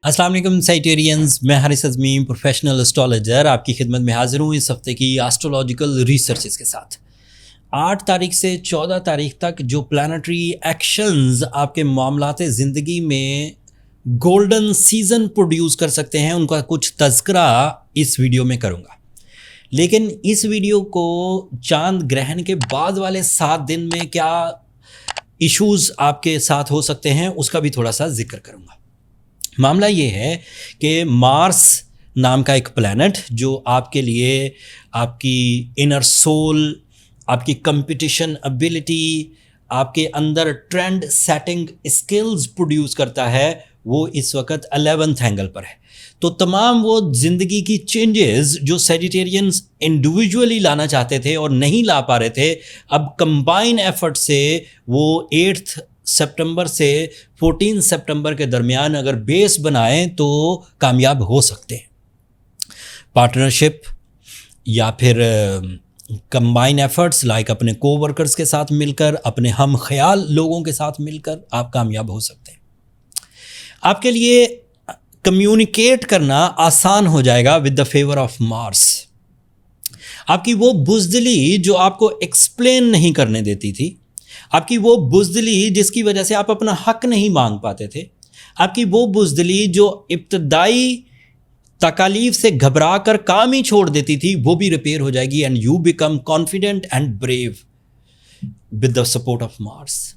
अस्सलाम वालेकुम साइटेरियंस, मैं हारिस अज़मी प्रोफेशनल एस्ट्रोलॉजर आपकी खिदमत में हाजिर हूँ इस हफ्ते की एस्ट्रोलॉजिकल रिसर्चेस के साथ। 8 तारीख से 14 तारीख तक जो प्लानिटरी एक्शंस आपके मामलाते ज़िंदगी में गोल्डन सीजन प्रोड्यूस कर सकते हैं, उनका कुछ तज़किरा इस वीडियो में करूँगा। लेकिन इस वीडियो को चांद ग्रहण के बाद वाले 7 दिन में क्या इश्यूज़ आपके साथ हो सकते हैं उसका भी थोड़ा सा जिक्र करूँगा। मामला ये है कि मार्स नाम का एक प्लैनेट जो आपके लिए आपकी इनर सोल, आपकी कंपटीशन एबिलिटी, आपके अंदर ट्रेंड सेटिंग स्किल्स प्रोड्यूस करता है, वो इस वक्त 11th एंगल पर है। तो तमाम वो ज़िंदगी की चेंजेस जो सेजिटेरियंस इंडिविजुअली लाना चाहते थे और नहीं ला पा रहे थे, अब कंबाइन एफर्ट से वो 8 सितंबर से 14 सितंबर के दरमियान अगर बेस बनाएं तो कामयाब हो सकते हैं। पार्टनरशिप या फिर कंबाइन एफर्ट्स लाइक अपने कोवर्कर्स के साथ मिलकर, अपने हम ख्याल लोगों के साथ मिलकर आप कामयाब हो सकते हैं। आपके लिए कम्युनिकेट करना आसान हो जाएगा with the favour of Mars. आपकी वो बुज़दिली जो आपको एक्सप्लेन नहीं करने देती थी, आपकी वो बुज़दिली जिसकी वजह से आप अपना हक नहीं मांग पाते थे, आपकी वो बुज़दिली जो इब्तदाई तकालीफ से घबरा कर काम ही छोड़ देती थी, वो भी रिपेयर हो जाएगी and you become confident and brave with the support of Mars.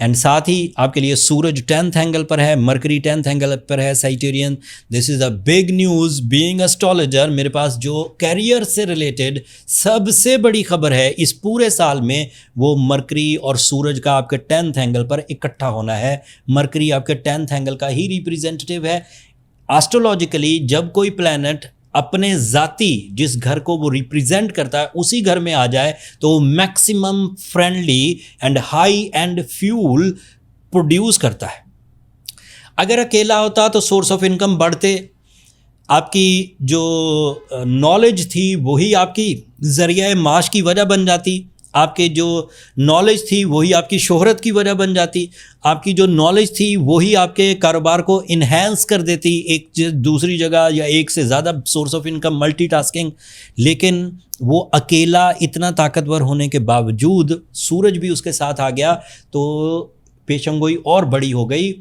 And साथ ही आपके लिए सूरज 10th एंगल पर है, मरकरी 10th एंगल पर है। Sagittarian, this is a big news being astrologer. मेरे पास जो कैरियर से रिलेटेड सबसे बड़ी खबर है इस पूरे साल में, वो मरकरी और सूरज का आपके 10th एंगल पर इकट्ठा होना है। मरकरी आपके 10th एंगल का ही रिप्रेजेंटेटिव है। एस्ट्रोलॉजिकली जब कोई प्लैनेट अपने ज़ाती जिस घर को वो रिप्रेजेंट करता है उसी घर में आ जाए तो maximum friendly and high and fuel produce करता है। अगर अकेला होता तो सोर्स ऑफ इनकम बढ़ते, आपकी जो नॉलेज थी वही आपकी ज़रिया माश की वजह बन जाती, आपके जो नॉलेज थी वही आपकी शोहरत की वजह बन जाती, आपकी जो नॉलेज थी वही आपके कारोबार को इन्हेंस कर देती, एक दूसरी जगह या एक से ज़्यादा सोर्स ऑफ इनकम, मल्टीटास्किंग। लेकिन वो अकेला इतना ताकतवर होने के बावजूद सूरज भी उसके साथ आ गया तो पेशंगोई और बड़ी हो गई।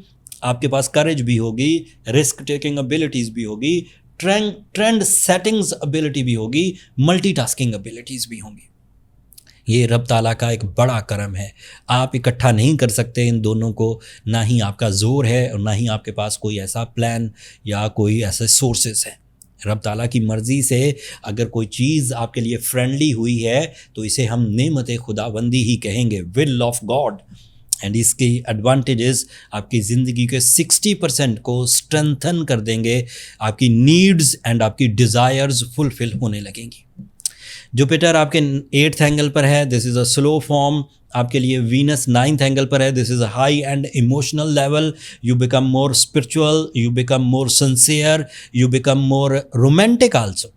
आपके पास करेज भी होगी, रिस्क टेकिंग एबिलिटीज़ भी होगी, ट्रेंड सेटिंग्स एबिलिटी भी होगी, मल्टीटास्किंग एबिलिटीज़ भी होंगी। ये रब ताला का एक बड़ा करम है। आप इकट्ठा नहीं कर सकते इन दोनों को, ना ही आपका ज़ोर है और ना ही आपके पास कोई ऐसा प्लान या कोई ऐसे सोर्सेस हैं। रब ताला की मर्ज़ी से अगर कोई चीज़ आपके लिए फ्रेंडली हुई है तो इसे हम नेमत खुदाबंदी ही कहेंगे, विल ऑफ गॉड। एंड इसकी एडवांटेजेस आपकी ज़िंदगी के 60% को स्ट्रेंथन कर देंगे, आपकी नीड्स एंड आपकी डिज़ायर्स फुलफ़िल होने लगेंगी। जुपिटर आपके 8th एंगल पर है, this is a slow form. आपके लिए वीनस 9th एंगल पर है, this is a high and emotional level. You become more spiritual, you become more sincere, you become more romantic also.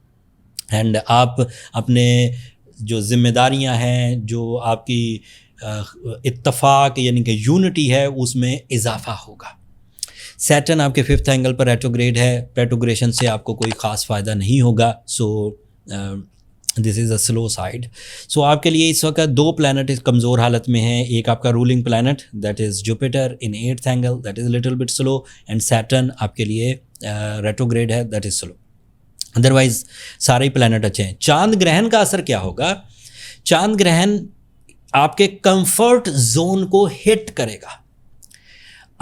And आप अपने जो जिम्मेदारियां हैं, जो आपकी इत्तफाक यानी कि यूनिटी है, उसमें इजाफा होगा। सैटर्न आपके 5th एंगल पर रेट्रोग्रेड है, रेट्रोग्रेशन से आपको कोई ख़ास फ़ायदा नहीं होगा। So this is a slow side. So आपके लिए इस वक्त 2 प्लैनेट कमज़ोर हालत में हैं। एक आपका ruling planet that is Jupiter in 8th angle, that is little bit slow, and Saturn आपके लिए रेट्रोग्रेड है, दैट इज़ स्लो। अदरवाइज सारे ही प्लैनेट अच्छे हैं। चांद ग्रहण का असर क्या होगा? चांद ग्रहण आपके कंफर्ट जोन को हिट करेगा।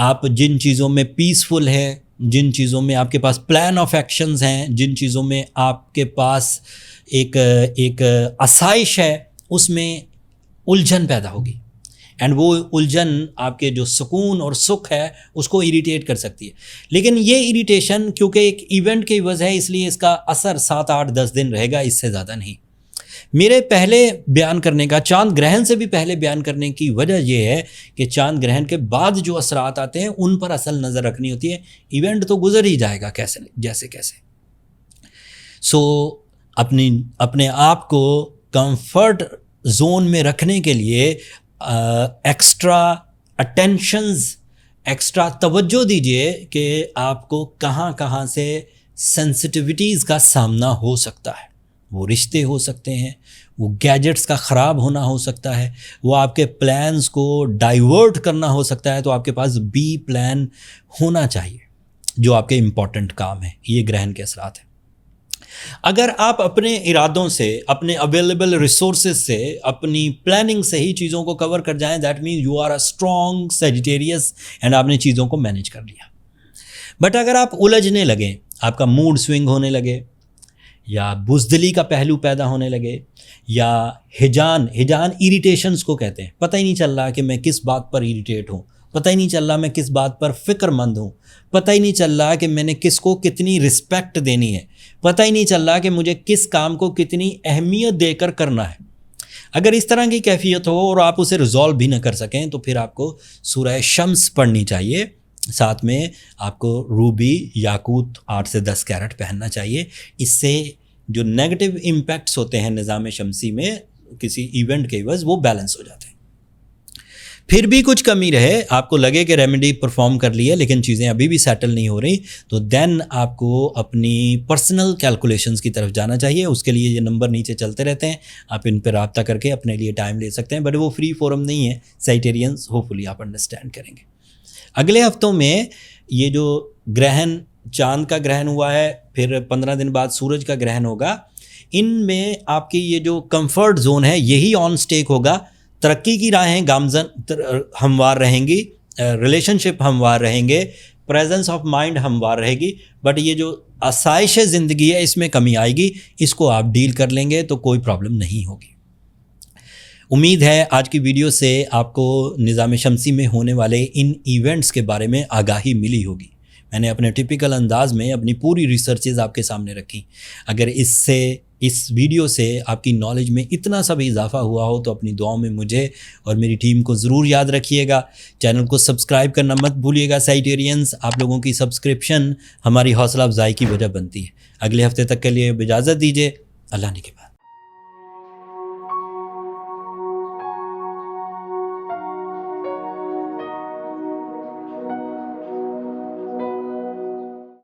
आप जिन चीज़ों में पीसफुल हैं, जिन चीज़ों में आपके पास प्लान ऑफ एक्शंस हैं, जिन चीज़ों में आपके पास एक आसाइश है, उसमें उलझन पैदा होगी। एंड वो उलझन आपके जो सुकून और सुख है उसको इरिटेट कर सकती है। लेकिन ये इरिटेशन क्योंकि एक इवेंट की वजह है, इसलिए इसका असर 7, 8, 10 दिन रहेगा, इससे ज़्यादा नहीं। मेरे पहले बयान करने का, चांद ग्रहण से भी पहले बयान करने की वजह यह है कि चांद ग्रहण के बाद जो असरात आते हैं उन पर असल नज़र रखनी होती है। इवेंट तो गुजर ही जाएगा कैसे जैसे कैसे। सो अपने आप को कंफर्ट जोन में रखने के लिए एक्स्ट्रा अटेंशंस एक्स्ट्रा तवज्जो दीजिए कि आपको कहाँ कहाँ से सेंसिटिविटीज़ का सामना हो सकता है। वो रिश्ते हो सकते हैं, वो गैजेट्स का ख़राब होना हो सकता है, वो आपके प्लान्स को डाइवर्ट करना हो सकता है। तो आपके पास बी प्लान होना चाहिए जो आपके इम्पॉर्टेंट काम है। ये ग्रहण के असरात हैं। अगर आप अपने इरादों से, अपने अवेलेबल रिसोर्सेज से, अपनी प्लानिंग से ही चीज़ों को कवर कर जाएं, that mean you are a strong Sagittarius and आपने चीज़ों को मैनेज कर लिया। बट अगर आप उलझने लगें, आपका मूड स्विंग होने लगे, या बुज़दिली का पहलू पैदा होने लगे, या हिजान इरिटेशंस को कहते हैं, पता ही नहीं चल रहा कि मैं किस बात पर इरिटेट हूँ, पता ही नहीं चल रहा मैं किस बात पर फ़िक्रमंद हूँ, पता ही नहीं चल रहा कि मैंने किसको कितनी रिस्पेक्ट देनी है, पता ही नहीं चल रहा कि मुझे किस काम को कितनी अहमियत देकर करना है। अगर इस तरह की कैफियत हो और आप उसे रिजॉल्व भी ना कर सकें, तो फिर आपको सूरह शम्स पढ़नी चाहिए। साथ में आपको रूबी याकूत 8 से 10 कैरेट पहनना चाहिए। इससे जो नेगेटिव इम्पैक्ट्स होते हैं निज़ाम शमसी में किसी इवेंट के एवज़, वो बैलेंस हो जाते हैं। फिर भी कुछ कमी रहे, आपको लगे कि रेमेडी परफॉर्म कर ली है लेकिन चीज़ें अभी भी सेटल नहीं हो रही, तो देन आपको अपनी पर्सनल कैलकुलेशंस की तरफ जाना चाहिए। उसके लिए ये नंबर नीचे चलते रहते हैं, आप इन पर रब्ता करके अपने लिए टाइम ले सकते हैं। बट वो फ्री फोरम नहीं है, साइटेरियंस, होपफुली आप अंडरस्टैंड करेंगे। अगले हफ्तों में ये जो ग्रहण, चांद का ग्रहण हुआ है, फिर 15 दिन बाद सूरज का ग्रहण होगा, इनमें आपकी ये जो कंफर्ट जोन है यही ऑन स्टेक होगा। तरक्की की राहें गामजन हमवार रहेंगी, रिलेशनशिप हमवार रहेंगे, प्रेजेंस ऑफ माइंड हमवार रहेगी। बट ये जो आसाइश ज़िंदगी है इसमें कमी आएगी, इसको आप डील कर लेंगे तो कोई प्रॉब्लम नहीं होगी। उम्मीद है आज की वीडियो से आपको निज़ाम शमसी में होने वाले इन इवेंट्स के बारे में आगाही मिली होगी। मैंने अपने टिपिकल अंदाज में अपनी पूरी रिसर्चेज आपके सामने रखी। अगर इस वीडियो से आपकी नॉलेज में इतना सा भी इजाफा हुआ हो तो अपनी दुआओं में मुझे और मेरी टीम को ज़रूर याद रखिएगा। चैनल को सब्सक्राइब करना मत भूलिएगा साइटेरियंस। आप लोगों की सब्सक्रिप्शन हमारी हौसला अफजाई की वजह बनती है। अगले हफ्ते तक के लिए इजाज़त दीजिए। अल्लाह ने के बाद।